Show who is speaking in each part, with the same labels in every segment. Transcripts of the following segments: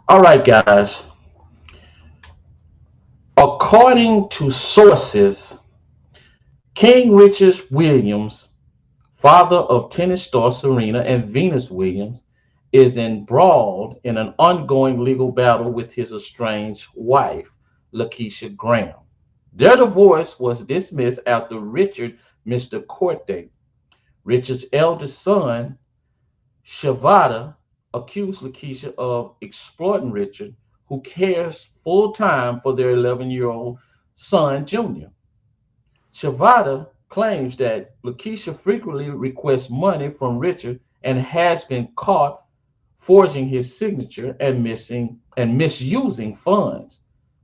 Speaker 1: All right, guys. According to sources, King Richard Williams, father of tennis star Serena and Venus Williams, is embroiled in an ongoing legal battle with his estranged wife, Lakeisha Graham. Their divorce was dismissed after Richard missed a court date. Richard's eldest son, Chavoita, accused Lakeisha of exploiting Richard, who cares full time for their 11-year-old son, Junior. Chavoita claims that Lakeisha frequently requests money from Richard and has been caught forging his signature and missing and misusing funds.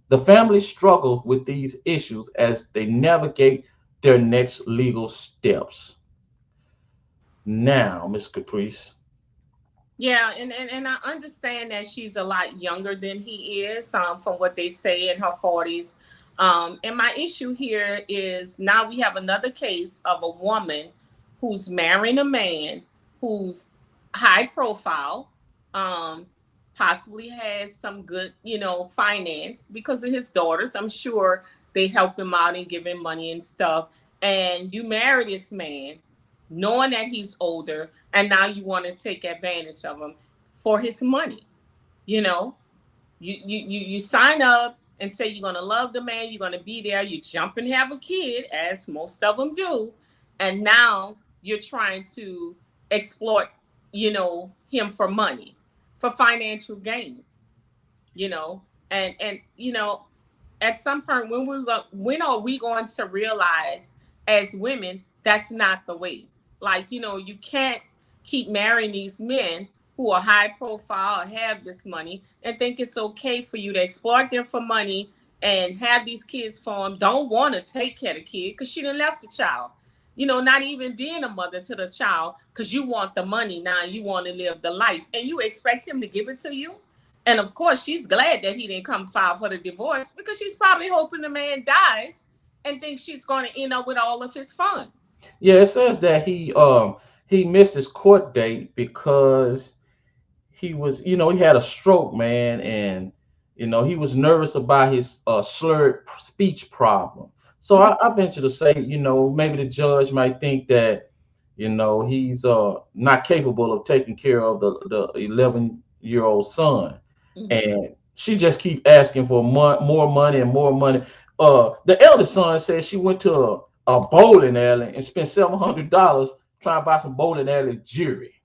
Speaker 1: The family struggles with these issues as they navigate their next legal steps. Now, Miss Caprice.
Speaker 2: Yeah, and I understand that she's a lot younger than he is, from what they say in her 40s. And my issue here is now we have another case of a woman who's marrying a man who's high profile, um, possibly has some good, finance because of his daughters. I'm sure they help him out and give him money and stuff. And you marry this man knowing that he's older, and now you want to take advantage of him for his money. You know, you sign up and say you're gonna love the man, you're gonna be there, you jump and have a kid, as most of them do, and now you're trying to exploit, him for money, for financial gain. You know, and at some point when are we going to realize as women that's not the way? Like, you can't keep marrying these men who are high profile or have this money and think it's okay for you to exploit them for money and have these kids for them. Don't want to take care of the kid because she done left the child. Not even being a mother to the child because you want the money now. You want to live the life and you expect him to give it to you. And of course, she's glad that he didn't come file for the divorce because she's probably hoping the man dies and thinks she's going to end up with all of his funds.
Speaker 1: Yeah, it says that he missed his court date because he had a stroke, man, and he was nervous about his slurred speech problem. So
Speaker 2: Mhm.
Speaker 1: I venture to say, maybe the judge might think that, he's not capable of taking care of the 11-year-old son,
Speaker 2: Mhm.
Speaker 1: and she just keep asking for more money and more money. The eldest son said she went to a bowling alley and spent $700 trying to buy some bowling alley jewelry.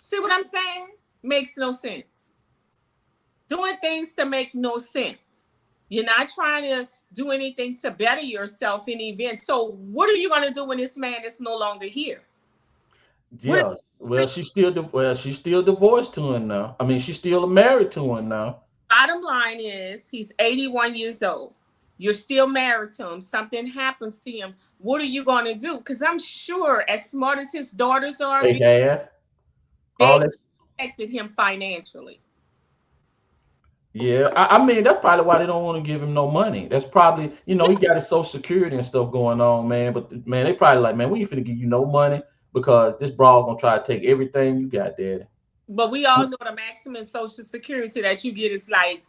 Speaker 2: See what I'm saying? Makes no sense. Doing things to make no sense. You're not trying to do anything to better yourself in the event. So what are you going to do when this man is no longer here? What
Speaker 1: Yeah, well, she's still divorced to him now. I mean, she's still married to him now.
Speaker 2: bottom line is he's 81 years old. You're still married to him. Something happens to him. What are you going to do? Because I'm sure, as smart as his daughters are,
Speaker 1: They had
Speaker 2: they
Speaker 1: all that.
Speaker 2: protected him financially.
Speaker 1: Yeah, I mean that's probably why they don't want to give him no money. That's probably he got his social security and stuff going on, man. But man, they probably like, man, we ain't finna give you no money because this broad gonna try to take everything you got, daddy.
Speaker 2: But we all know the maximum social security that you get is like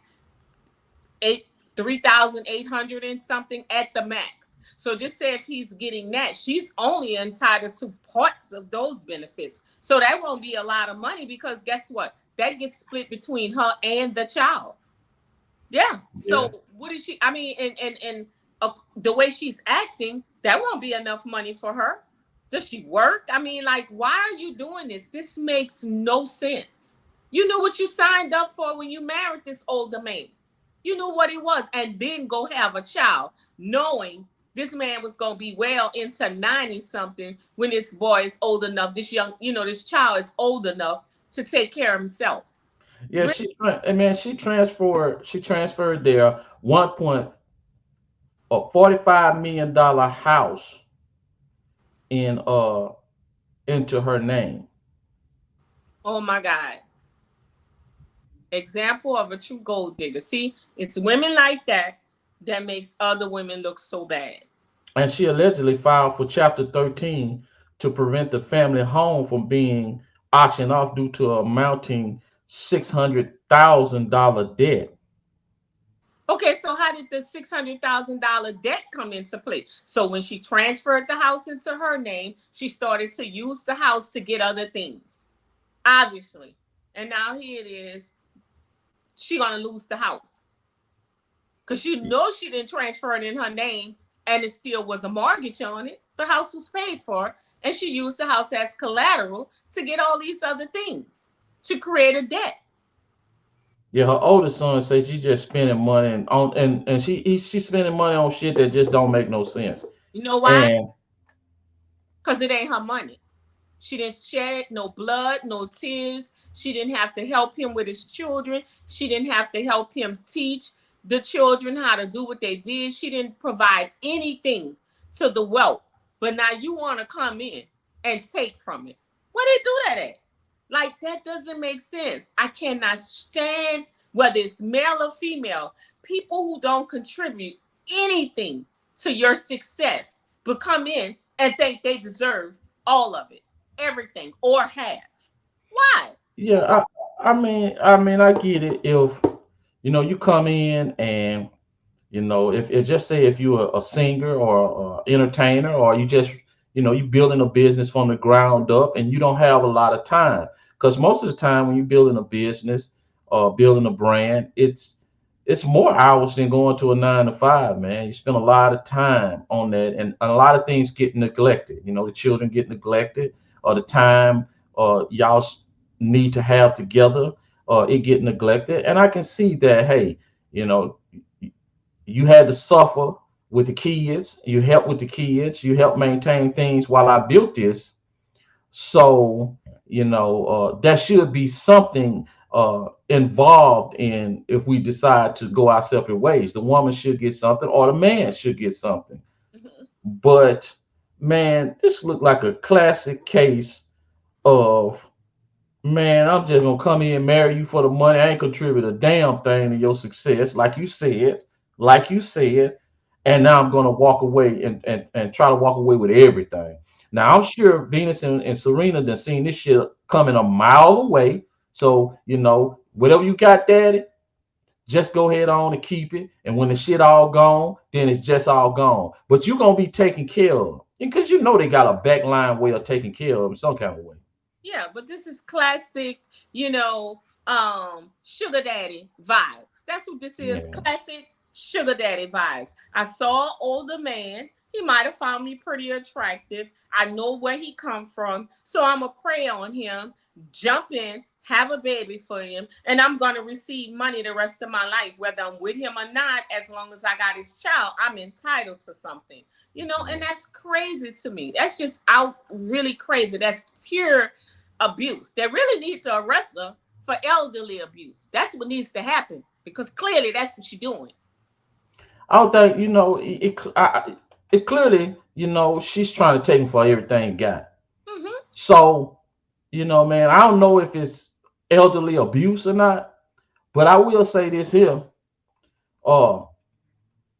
Speaker 2: eight 3,800 and something at the max. So just say if he's getting that, she's only entitled to parts of those benefits. So that won't be a lot of money because guess what? That gets split between her and the child. Yeah.
Speaker 1: Yeah.
Speaker 2: So what is she? I mean, and the way she's acting, that won't be enough money for her. Does she work? I mean, like, why are you doing this? This makes no sense. You knew what you signed up for when you married this older man. You knew what it was, and then go have a child, knowing this man was gonna be well into 90 something when this boy is old enough. This young, this child is old enough to take care of himself.
Speaker 1: Yeah, man, she transferred their 1.45 million dollar house in into her name.
Speaker 2: Oh my God. Example of a true gold digger. See, it's women like that that makes other women look so bad.
Speaker 1: And she allegedly filed for Chapter 13 to prevent the family home from being auctioned off due to a mounting $600,000 debt.
Speaker 2: Okay, so how did the $600,000 debt come into play? So when she transferred the house into her name, she started to use the house to get other things, obviously. And now here it is, she gonna lose the house because you know she didn't transfer it in her name, and it still was a mortgage on it. The house was paid for, and she used the house as collateral to get all these other things to create a debt.
Speaker 1: Yeah, her oldest son says she just spending money and she's spending money on shit that just don't make no sense.
Speaker 2: You know why?
Speaker 1: And
Speaker 2: Because it ain't her money. She didn't shed no blood, no tears. She didn't have to help him with his children. She didn't have to help him teach the children how to do what they did. She didn't provide anything to the wealth. But now you want to come in and take from it. Where they do that at? Like, that doesn't make sense. I cannot stand, whether it's male or female, people who don't contribute anything to your success, but come in and think they deserve all of it, everything, or half. Why? For what?
Speaker 1: yeah, I mean, I get it if you come in and if just say if you're a singer or a entertainer or you just you building a business from the ground up and you don't have a lot of time because most of the time when you're building a business or building a brand, it's more hours than going to a 9 to 5, man. You spend a lot of time on that, and a lot of things get neglected. The children get neglected, or the time y'all need to have together, it get neglected. And I can see that. Hey, you know, you had to suffer with the kids. You help with the kids. You help maintain things while I built this. So, that should be something involved in if we decide to go our separate ways. The woman should get something or the man should get something.
Speaker 2: Mhm.
Speaker 1: But man, this looked like a classic case of, man, I'm just gonna come in and marry you for the money. I ain't contribute a damn thing to your success, like you said, and now I'm gonna walk away and try to walk away with everything. Now I'm sure Venus and Serena done seen this shit coming a mile away. So, whatever you got, daddy, just go ahead on and keep it. And when the shit all gone, then it's just all gone. But you're gonna be taken care of. Because they got a backline way of taking care of them some kind of way.
Speaker 2: Yeah, but this is classic, sugar daddy vibes. That's what this is.
Speaker 1: Yeah.
Speaker 2: Classic sugar daddy vibes. I saw an older man. He might have found me pretty attractive. I know where he come from. So I'm going to prey on him, jump in, have a baby for him, and I'm going to receive money the rest of my life, whether I'm with him or not. As long as I got his child, I'm entitled to something. And that's crazy to me. That's just out really crazy. That's pure abuse. They really need to arrest her for elderly abuse. That's what needs to happen because clearly that's what she's doing.
Speaker 1: I don't think it clearly she's trying to take him for everything he got.
Speaker 2: Hmm.
Speaker 1: So man, I don't know if it's elderly abuse or not, but I will say this here. Uh,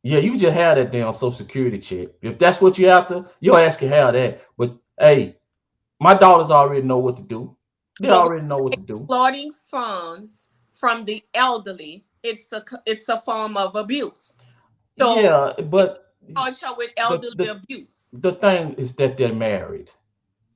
Speaker 1: yeah, you just have that damn Social Security check. If that's what you after, your ass can have that. But hey, my daughters already know what to do. They
Speaker 2: But when
Speaker 1: already know what to do.
Speaker 2: exploiting funds from the elderly, it's a form of abuse. So
Speaker 1: Yeah,
Speaker 2: you
Speaker 1: but
Speaker 2: charge her with
Speaker 1: the
Speaker 2: elderly
Speaker 1: the
Speaker 2: abuse.
Speaker 1: the thing is that they're married.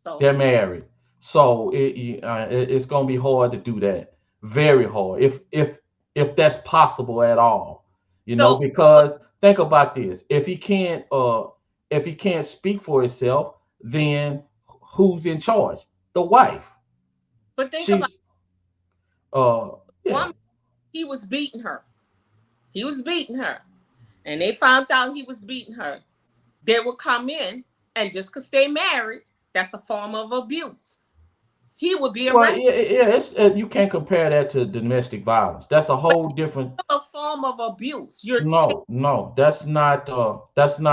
Speaker 2: So
Speaker 1: They're married, so it's gonna be hard to do that. Very hard, if that's possible at all.
Speaker 2: so but,
Speaker 1: Because think about this: if he can't speak for himself, then who's in charge? The wife.
Speaker 2: but think about
Speaker 1: She's uh yeah.
Speaker 2: one. He was beating her. He was beating her, and they found out he was beating her. They will come in, and just because they married, that's a form of abuse. He would be
Speaker 1: Well,
Speaker 2: arrested.
Speaker 1: yeah, you can't compare that to domestic violence. That's a
Speaker 2: But
Speaker 1: whole different.
Speaker 2: it's a form of abuse. You're taking
Speaker 1: No, that's not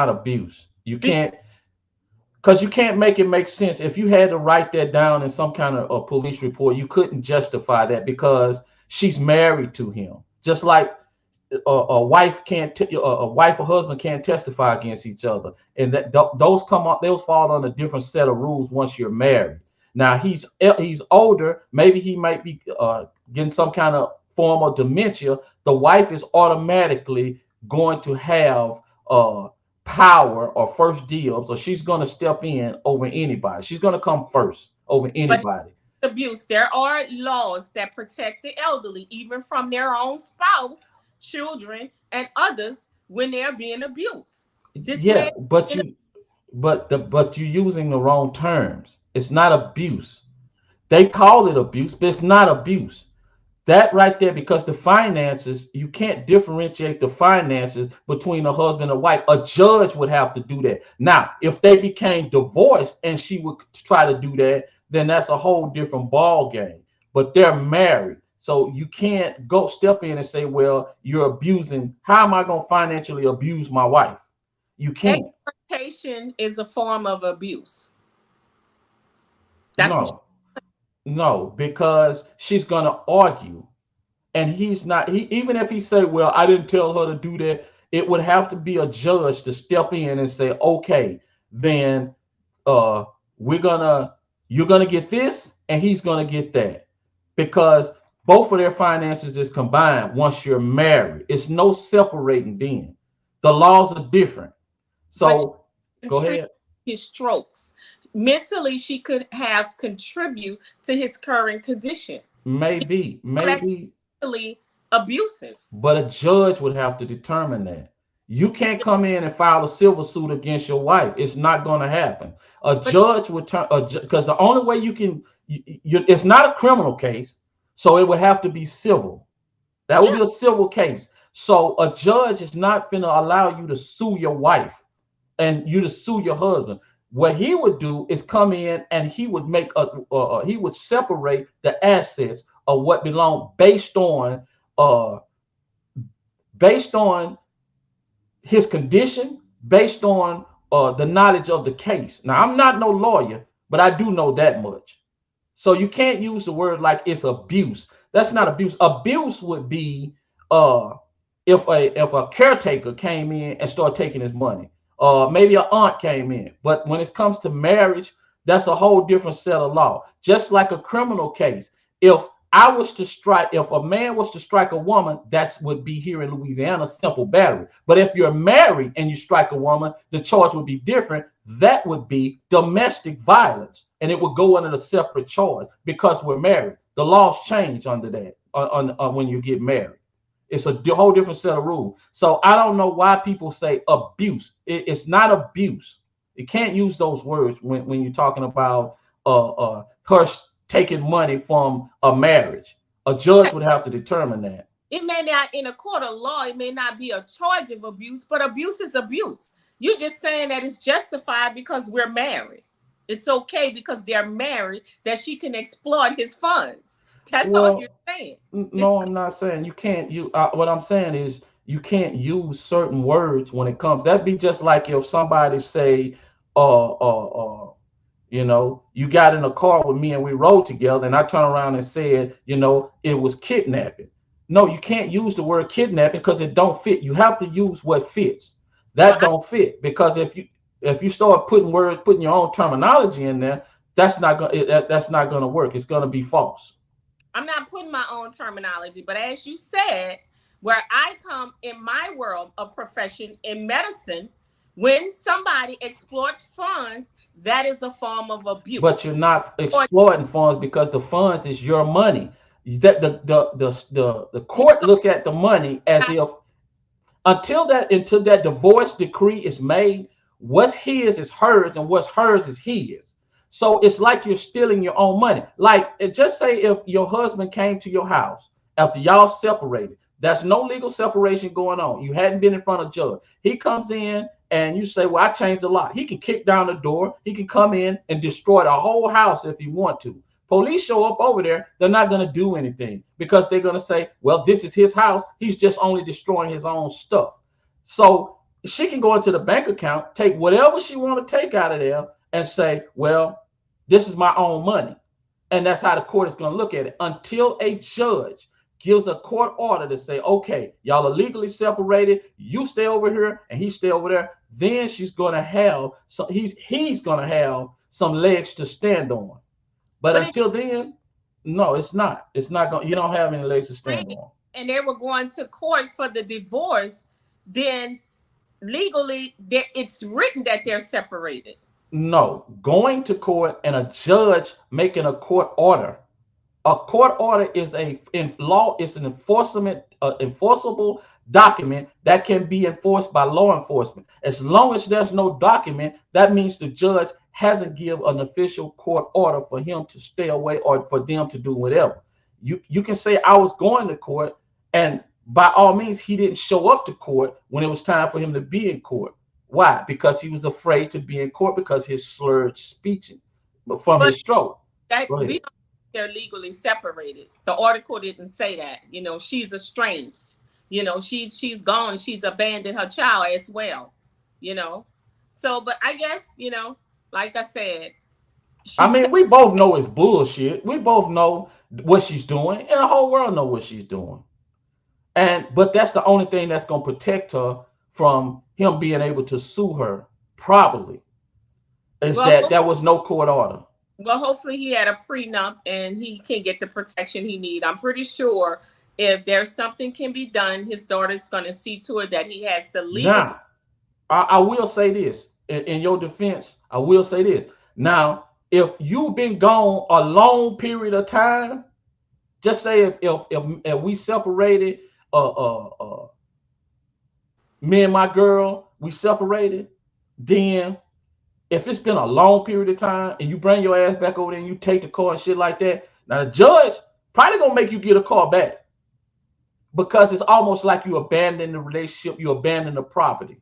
Speaker 1: abuse. You can't, because you can't make it make sense. If you had to write that down in some kind of a police report, you couldn't justify that because she's married to him. Just like a wife can't, a wife or husband can't testify against each other, and those come up, those fall on a different set of rules once you're married. Now he's older. Maybe he might be getting some kind of form of dementia, the wife is automatically going to have power or first dibs, or she's going to step in over anybody. She's going to come first over
Speaker 2: But
Speaker 1: anybody.
Speaker 2: abuse, there are laws that protect the elderly, even from their own spouse, children, and others when they're being abused. This man,
Speaker 1: Yeah, but you're using the wrong terms. It's not abuse. They call it abuse, but it's not abuse. That right there, because the finances, you can't differentiate the finances between a husband and wife. A judge would have to do that. Now, if they became divorced and she would try to do that, then that's a whole different ball game. But they're married. So you can't go step in and say, well, you're abusing. How am I going to financially abuse my wife? You can't.
Speaker 2: exploitation is a form of abuse. That's what
Speaker 1: No, no, because she's going to argue, and he's not, even if he say, well, I didn't tell her to do that, it would have to be a judge to step in and say, okay, then uh we're gonna you're gonna get this and he's gonna get that, because both of their finances is combined. Once you're married, it's no separating. Then the laws are different.
Speaker 2: but she
Speaker 1: So go
Speaker 2: contribute
Speaker 1: ahead.
Speaker 2: his strokes. Mentally, she could have contribute to his current condition.
Speaker 1: Maybe,
Speaker 2: So that's
Speaker 1: maybe.
Speaker 2: mentally abusive.
Speaker 1: But a judge would have to determine that. You can't come in and file a civil suit against your wife. It's not going to happen. A
Speaker 2: But
Speaker 1: judge would turn, because the only way you can, it's not a criminal case, so it would have to be civil. That would
Speaker 2: yeah,
Speaker 1: be a civil case. So a judge is not going to allow you to sue your wife and you to sue your husband. What he would do is come in and he would make he would separate the assets of what belong uh based on his condition, based on the knowledge of the case. Now, I'm not no lawyer, but I do know that much. So you can't use the word like it's abuse. That's not abuse. Abuse would be uh, if a caretaker came in and started taking his money. Maybe an aunt came in. But when it comes to marriage, that's a whole different set of law. Just like a criminal case, if if a man was to strike a woman, that would be here in Louisiana, simple battery. But if you're married and you strike a woman, the charge would be different. That would be domestic violence, and it would go under a separate charge because we're married. The laws change under that when you get married. It's a whole different set of rules. So I don't know why people say abuse. It's not abuse. You can't use those words when you're talking about her taking money from a marriage. A judge would have to determine that.
Speaker 2: it may not, in a court of law, it may not be a charge of abuse, but abuse is abuse. You're just saying that it's justified because we're married. It's okay because they're married that she can exploit his funds. That's all you're
Speaker 1: Well,
Speaker 2: saying. It's
Speaker 1: no, I'm not saying you can't. What I'm saying is you can't use certain words when it comes. That'd be just like if somebody say, uh, uh, uh, you got in a car with me and we rode together, and I turn around and said, it was kidnapping. No, you can't use the word kidnapping because it don't fit. You have to use what fits.
Speaker 2: well,
Speaker 1: That don't fit, because if you start putting your own terminology in there, that's not gonna work. It's gonna be false.
Speaker 2: I'm not putting my own terminology, but as you said, where I come in my world of profession in medicine, when somebody exploits funds, that is a form of
Speaker 1: But
Speaker 2: abuse.
Speaker 1: you're not
Speaker 2: Or
Speaker 1: exploiting funds because the funds is your money. That the court look at the money as if until that divorce decree is made, what's his is hers and what's hers is his. So it's like you're stealing your own money. Like, just say if your husband came to your house after y'all separated, there's no legal separation going on. You hadn't been in front of a judge. He comes in and you say, well, I changed a lot. He can kick down the door. He can come in and destroy the whole house if he want to. Police show up over there, they're not going to do anything because they're going to say, well, this is his house. He's just only destroying his own stuff. So she can go into the bank account, take whatever she want to take out of there and say, well, this is my own money. And that's how the court is going to look at it until a judge gives a court order to say, okay, y'all are legally separated. You stay over here and he stay over there. Then she's going to have, he's going to have some legs to stand on. But
Speaker 2: but it,
Speaker 1: until then, No, it's not. It's not going. You don't have any legs to stand
Speaker 2: Agreement,
Speaker 1: on.
Speaker 2: and they were going to court for the divorce, then legally it's written that they're separated.
Speaker 1: No, going to court and a judge making a court order. A court order is a in law. It's an enforceable document that can be enforced by law enforcement. As long as there's no document, that means the judge hasn't given an official court order for him to stay away or for them to do whatever. You can say I was going to court, and by all means he didn't show up to court when it was time for him to be in court. Why? Because he was afraid to be in court because his slurred speech from
Speaker 2: But
Speaker 1: his stroke.
Speaker 2: that
Speaker 1: Go
Speaker 2: we
Speaker 1: ahead.
Speaker 2: don't think they're legally separated. The article didn't say that. She's estranged. She's gone. She's abandoned her child as well. You know. So, but I guess, like I said,
Speaker 1: I
Speaker 2: she's
Speaker 1: mean, we both know it's bullshit. We both know what she's doing, and the whole world know what she's doing. And but that's the only thing that's gonna protect her from him being able to sue her. Probably is
Speaker 2: well,
Speaker 1: that there was no court order.
Speaker 2: hopefully he had a prenup and he can get the protection he need. I'm pretty sure if there's something can be done, his daughter's going to see to it that he has the legal.
Speaker 1: Now, I will say this in your defense. I will say this. Now, if you've been gone a long period of time, just say if we separated, uh, uh, uh, me and my girl, we separated, then if it's been a long period of time and you bring your ass back over there and you take the car and shit like that, now the judge probably gonna make you get a car back because it's almost like you abandon the relationship, you abandon the property.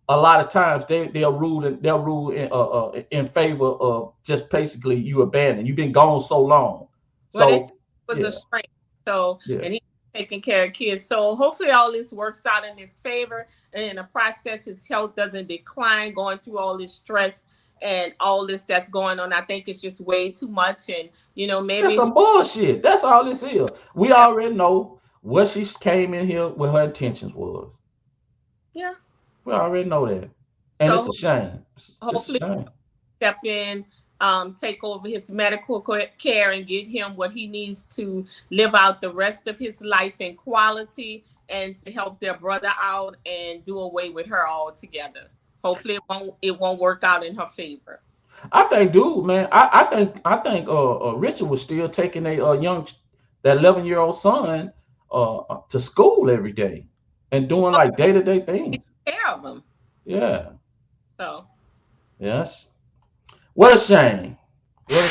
Speaker 1: A lot of times they'll rule in favor of just basically you abandon. You've been gone so long,
Speaker 2: Well, they said
Speaker 1: so
Speaker 2: it was a
Speaker 1: yeah,
Speaker 2: strength. So,
Speaker 1: yeah.
Speaker 2: and he's taking care of kids. So hopefully all this works out in his favor. And in the process, his health doesn't decline going through all this stress and all this that's going on. I think it's just way too much. And,
Speaker 1: That's
Speaker 2: maybe,
Speaker 1: some bullshit. That's all this is. We already know what she came in here with her intentions was.
Speaker 2: yeah.
Speaker 1: We already know that. And it's
Speaker 2: So
Speaker 1: a shame. It's a
Speaker 2: hopefully
Speaker 1: shame.
Speaker 2: step in, take over his medical care and get him what he needs to live out the rest of his life in quality and to help their brother out and do away with her altogether. Hopefully it won't work out in her favor.
Speaker 1: I think, dude, man. I think Richard was still taking that 11-year-old son to school every day and doing
Speaker 2: Well,
Speaker 1: like day-to-day things.
Speaker 2: take care of him.
Speaker 1: Yeah.
Speaker 2: So
Speaker 1: Yes. What a shame. What a